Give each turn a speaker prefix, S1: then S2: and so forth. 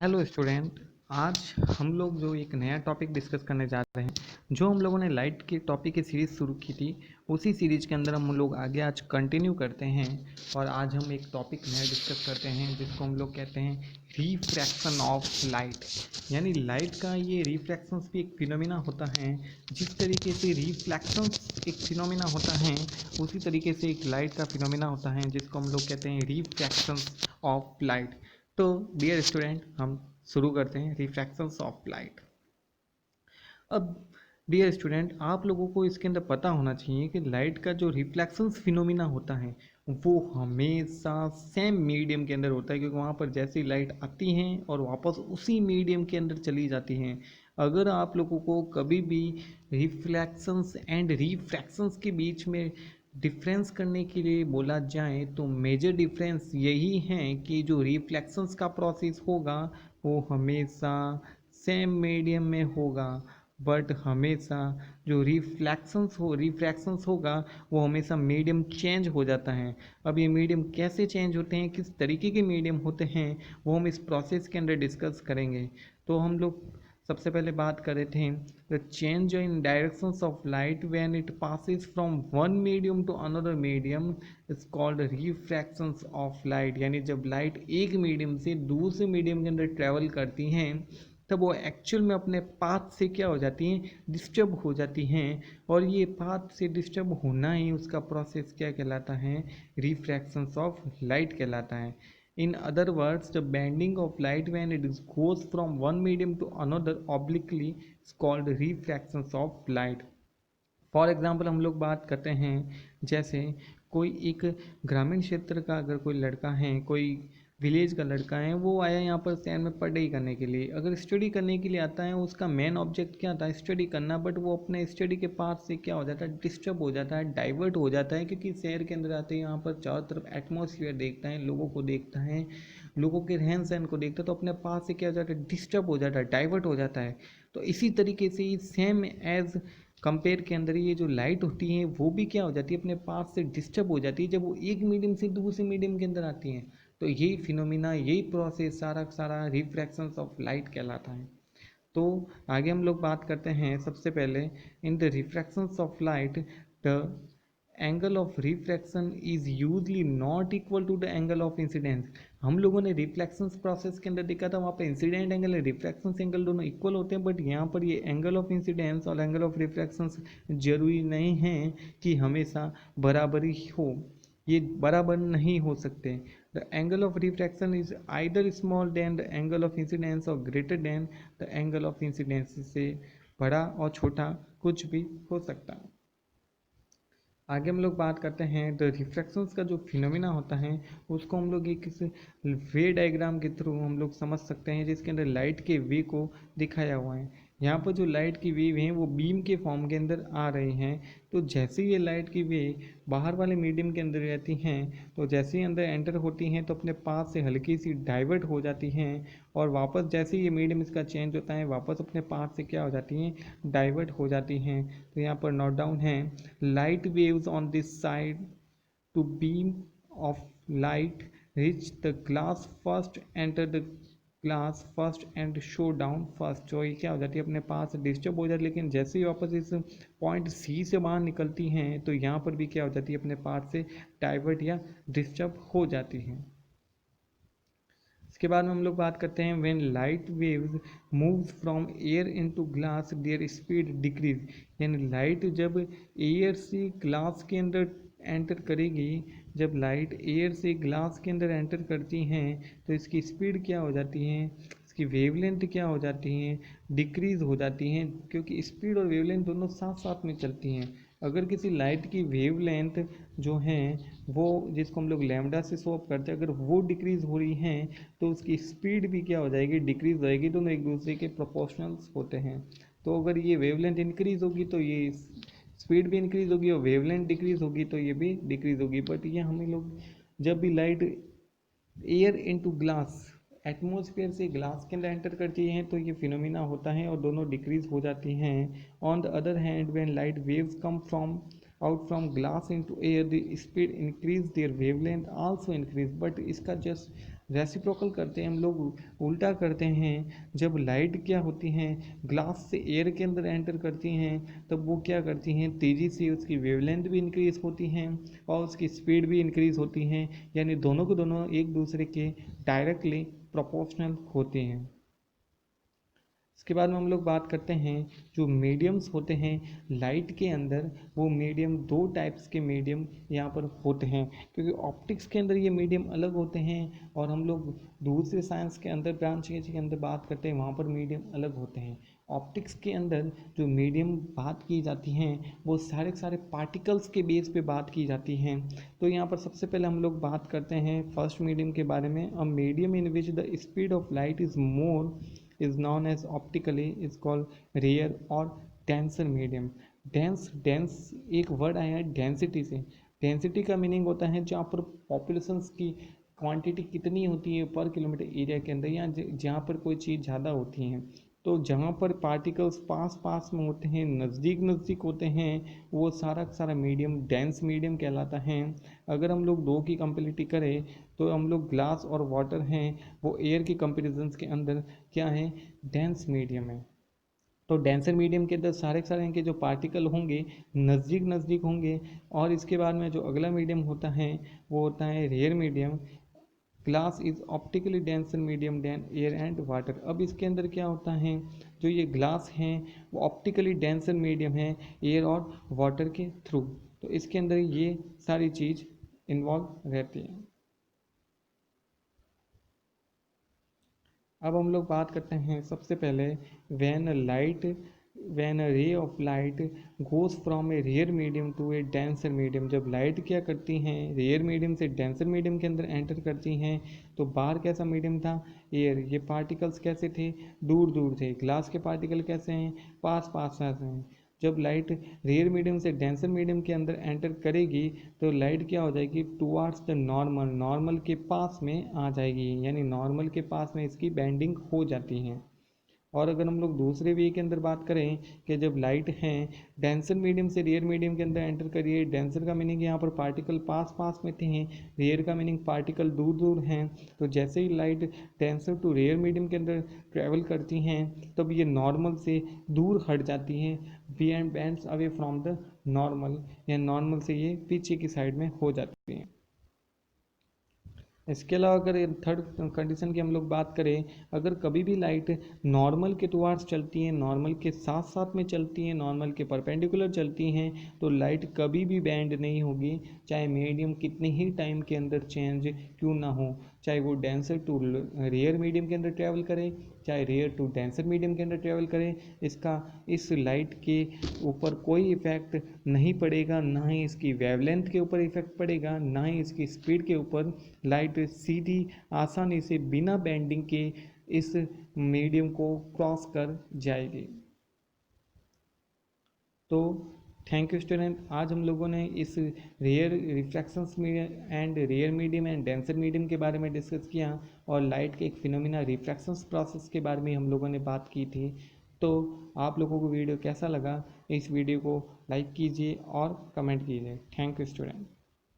S1: Hello student. आज हम लोग जो एक नया टॉपिक डिस्कस करने जा रहे हैं, जो हम लोगों ने लाइट के टॉपिक की सीरीज़ शुरू की थी, उसी सीरीज़ के अंदर हम लोग आगे आज कंटिन्यू करते हैं। और आज हम एक टॉपिक नया डिस्कस करते हैं जिसको हम लोग कहते हैं रिफ्रैक्शन ऑफ लाइट। यानी लाइट का ये रिफ्रैक्शंस भी एक फिनोमिना होता है। जिस तरीके से रिफ्लैक्शंस एक फिनोमिना होता है, उसी तरीके से एक लाइट का फिनोमिना होता है जिसको हम लोग कहते हैं रिफ्रैक्शंस ऑफ लाइट। तो डियर स्टूडेंट, हम शुरू करते हैं रिफ्रैक्शंस ऑफ लाइट। अब डियर स्टूडेंट, आप लोगों को इसके अंदर पता होना चाहिए कि लाइट का जो रिफ्लेक्शंस फिनोमिना होता है वो हमेशा सेम मीडियम के अंदर होता है, क्योंकि वहाँ पर जैसी लाइट आती हैं और वापस उसी मीडियम के अंदर चली जाती हैं। अगर आप लोगों को कभी भी रिफ्लेक्शंस एंड रिफ्रैक्शंस के बीच में डिफरेंस करने के लिए बोला जाए तो मेजर डिफरेंस यही है कि जो रिफ्लेक्शंस का प्रोसेस होगा वो हमेशा सेम मीडियम में होगा, बट हमेशा जो रिफ्रैक्शंस होगा वो हमेशा मीडियम चेंज हो जाता है। अब ये मीडियम कैसे चेंज होते हैं, किस तरीके के मीडियम होते हैं, वो हम इस प्रोसेस के अंदर डिस्कस करेंगे। तो हम लोग सबसे पहले बात कर रहे थे the change in directions of light when it passes from one medium to another medium is called refractions of light. यानी जब लाइट एक मीडियम से दूसरे मीडियम के अंदर ट्रेवल करती हैं तब वो एक्चुअल में अपने पाथ से क्या हो जाती हैं, डिस्टर्ब हो जाती हैं। और ये पाथ से डिस्टर्ब होना ही उसका प्रोसेस क्या कहलाता है, रिफ्रैक्शंस ऑफ लाइट कहलाता है। In other words, the bending of light when it goes from one medium to another obliquely is called refractions of light. For example हम लोग बात करते हैं, जैसे कोई एक ग्रामीण क्षेत्र का अगर कोई लड़का है, कोई विलेज का लड़का है, वो आया यहाँ पर शहर में पढ़ाई करने के लिए। अगर स्टडी करने के लिए आता है, उसका मेन ऑब्जेक्ट क्या था, स्टडी करना, बट वो अपने स्टडी के पास से क्या हो जाता है, डिस्टर्ब हो जाता है, डाइवर्ट हो जाता है। क्योंकि शहर के अंदर आते हैं, यहाँ पर चारों तरफ एटमोसफियर देखता है, लोगों को देखता है, लोगों के रहन सहन को देखता है, तो अपने पास से क्या हो जाता है, डिस्टर्ब हो जाता है, डाइवर्ट हो जाता है। तो इसी तरीके से सेम एज कंपेयर के अंदर ये जो लाइट होती है वो भी क्या हो जाती है, अपने पाथ से डिस्टर्ब हो जाती है जब वो एक मीडियम से दूसरे मीडियम के अंदर आती हैं। तो यही फिनोमिना, यही प्रोसेस सारा सारा रिफ्रैक्शंस ऑफ लाइट कहलाता है। तो आगे हम लोग बात करते हैं। सबसे पहले in the refractions of light the angle of refraction is usually not equal to the angle of incidence. हम लोगों ने रिफ्लेक्शंस प्रोसेस के अंदर देखा था, वहाँ पे इंसिडेंट एंगल और रिफ्लेक्शन एंगल दोनों इक्वल होते हैं, बट यहाँ पर ये एंगल ऑफ इंसिडेंस और एंगल ऑफ रिफ्लेक्शंस जरूरी नहीं है कि हमेशा बराबरी हो, ये बराबर नहीं हो सकते। The angle of refraction is either small than the angle of incidence और greater than the angle of incidence. से बड़ा और छोटा कुछ भी हो सकता है। आगे हम लोग बात करते हैं द रिफ्रैक्शंस का जो फिनोमिना होता है उसको हम लोग एक इस वे डायग्राम के थ्रू हम लोग समझ सकते हैं, जिसके अंदर लाइट के वे को दिखाया हुआ है। यहाँ पर जो लाइट की वेव हैं वो बीम के फॉर्म के अंदर आ रही हैं। तो जैसे ये लाइट की वे बाहर वाले मीडियम के अंदर रहती हैं, तो जैसे ही अंदर एंटर होती हैं तो अपने पास से हल्की सी डाइवर्ट हो जाती हैं, और वापस जैसे ये मीडियम इसका चेंज होता है वापस अपने पाथ से क्या हो जाती हैं, डाइवर्ट हो जाती हैं। तो यहाँ पर नोट डाउन है, light waves on this side to beam of light reach the glass first, enter the glass first and show down first। तो ये क्या हो जाती है, अपने पास डिस्टर्ब हो जाती है, लेकिन जैसे ही वापस इस पॉइंट सी से बाहर निकलती हैं तो यहाँ पर भी क्या हो जाती है, अपने पास से डाइवर्ट या डिस्टर्ब हो जाती हैं। इसके बाद में हम लोग बात करते हैं when light waves moves from air into glass there speed decrease. यानी लाइट जब एयर से ग्लास के अंदर एंटर करेगी, जब लाइट एयर से ग्लास के अंदर एंटर करती हैं तो इसकी स्पीड क्या हो जाती है, इसकी वेवलेंथ क्या हो जाती हैं, डिक्रीज हो जाती हैं। क्योंकि स्पीड और वेवलेंथ दोनों साथ साथ में चलती हैं। अगर किसी लाइट की वेवलेंथ जो है वो, जिसको हम लोग लैम्डा से शो अप करते हैं, अगर वो डिक्रीज हो रही हैं तो उसकी स्पीड भी क्या हो जाएगी, डिक्रीज हो जाएगी। दोनों एक दूसरे के प्रोपोर्शनल्स होते हैं। तो अगर ये वेवलेंथ इंक्रीज होगी तो ये स्पीड भी इंक्रीज होगी, और वेवलेंथ डिक्रीज होगी तो ये भी डिक्रीज होगी। बट ये हमें लोग जब भी light air into glass, atmosphere से ग्लास के अंदर एंटर करती हैं तो ये फिनोमिना होता है और दोनों डिक्रीज हो जाती हैं। On the other hand when light waves come from out from glass into air the speed increase, their wavelength also increase. But इसका जस्ट रेसिप्रोकल करते हैं हम लोग, उल्टा करते हैं। जब लाइट क्या होती हैं ग्लास से एयर के अंदर एंटर करती हैं तब वो क्या करती हैं, तेज़ी से उसकी वेवलेंथ भी इंक्रीज़ होती हैं और उसकी स्पीड भी इंक्रीज़ होती हैं, यानी दोनों को दोनों एक दूसरे के डायरेक्टली प्रोपोर्शनल होते हैं। इसके बाद में हम लोग बात करते हैं जो मीडियम्स होते हैं लाइट के अंदर, वो मीडियम दो टाइप्स के मीडियम यहाँ पर होते हैं, क्योंकि ऑप्टिक्स के अंदर ये मीडियम अलग होते हैं और हम लोग दूसरे साइंस के अंदर ब्रांच के अंदर बात करते हैं वहाँ पर मीडियम अलग होते हैं। ऑप्टिक्स के अंदर जो मीडियम बात की जाती हैं वो सारे के सारे पार्टिकल्स के बेस पे बात की जाती हैं। तो यहाँ पर सबसे पहले हम लोग बात करते हैं फर्स्ट मीडियम के बारे में। A medium in which the speed of light is more is known as optically is called rare और denser medium। dense एक वर्ड आया है डेंसिटी से। डेंसिटी का मीनिंग होता है जहाँ पर पॉपुलेशंस की क्वांटिटी कितनी होती है पर किलोमीटर एरिया के अंदर, या जहाँ पर कोई चीज़ ज़्यादा होती है। तो जहाँ पर पार्टिकल्स पास पास में होते हैं, नज़दीक नज़दीक होते हैं, वो सारा का सारा मीडियम डेंस मीडियम कहलाता है। अगर हम लोग दो की कंपेरिटी करें तो हम लोग ग्लास और वाटर हैं वो एयर की कंपेरिजन्स के अंदर क्या है, डेंस मीडियम है। तो डेंसर मीडियम के अंदर सारे के सारे इनके जो पार्टिकल होंगे नज़दीक नज़दीक होंगे। और इसके बाद में जो अगला मीडियम होता है वो होता है rare medium. Glass is optically denser medium than air and water. अब इसके अंदर क्या होता है, जो ये ग्लास हैं वो ऑप्टिकली डेंसर मीडियम है एयर और वाटर के थ्रू। तो इसके अंदर ये सारी चीज़ इन्वॉल्व रहती है। अब हम लोग बात करते हैं सबसे पहले when a ray of light goes from a rare medium to a denser medium. जब लाइट क्या करती हैं रेयर मीडियम से डेंसर मीडियम के अंदर एंटर करती हैं तो बाहर कैसा मीडियम था, एयर। ये पार्टिकल्स कैसे थे, दूर दूर थे। ग्लास के पार्टिकल कैसे हैं, पास पास पास हैं। जब लाइट रेयर मीडियम से डेंसर मीडियम के अंदर एंटर करेगी तो लाइट क्या हो जाएगी, टुवार्ड्स द नॉर्मल, नॉर्मल के पास में आ जाएगी, यानी नॉर्मल के पास में इसकी बेंडिंग हो जाती है। और अगर हम लोग दूसरे वे के अंदर बात करें कि जब लाइट है डेंसर मीडियम से रेयर मीडियम के अंदर एंटर करिए, डेंसर का मीनिंग यहाँ पर पार्टिकल पास पास में थे हैं, रेयर का मीनिंग पार्टिकल दूर दूर हैं। तो जैसे ही light denser to rare medium के अंदर ट्रैवल करती हैं तब ये नॉर्मल से दूर हट जाती हैं, bands away from the normal, या नॉर्मल से ये पीछे की साइड में हो जाती हैं। इसके अलावा अगर थर्ड कंडीशन की हम लोग बात करें, अगर कभी भी लाइट नॉर्मल के टुवार्ड्स चलती हैं, नॉर्मल के साथ साथ में चलती हैं, नॉर्मल के परपेंडिकुलर चलती हैं तो लाइट कभी भी बैंड नहीं होगी, चाहे मीडियम कितने ही टाइम के अंदर चेंज क्यों ना हो। चाहे वो डेंसर टू रेयर मीडियम के अंदर ट्रैवल करे, चाहे रेयर टू डेंसर मीडियम के अंदर ट्रैवल करे, इसका इस लाइट के ऊपर कोई इफेक्ट नहीं पड़ेगा, ना ही इसकी वेवलेंथ के ऊपर इफेक्ट पड़ेगा, ना ही इसकी स्पीड के ऊपर। लाइट सीधी आसानी से बिना बेंडिंग के इस मीडियम को क्रॉस कर जाएगी। तो थैंक यू स्टूडेंट, आज हम लोगों ने इस रेयर रिफ्रैक्शंस में and rare medium and denser medium के बारे में डिस्कस किया, और लाइट के एक फिनोमिना रिफ्रैक्शंस प्रोसेस के बारे में हम लोगों ने बात की थी। तो आप लोगों को वीडियो कैसा लगा, इस वीडियो को लाइक कीजिए और कमेंट कीजिए। Thank you student.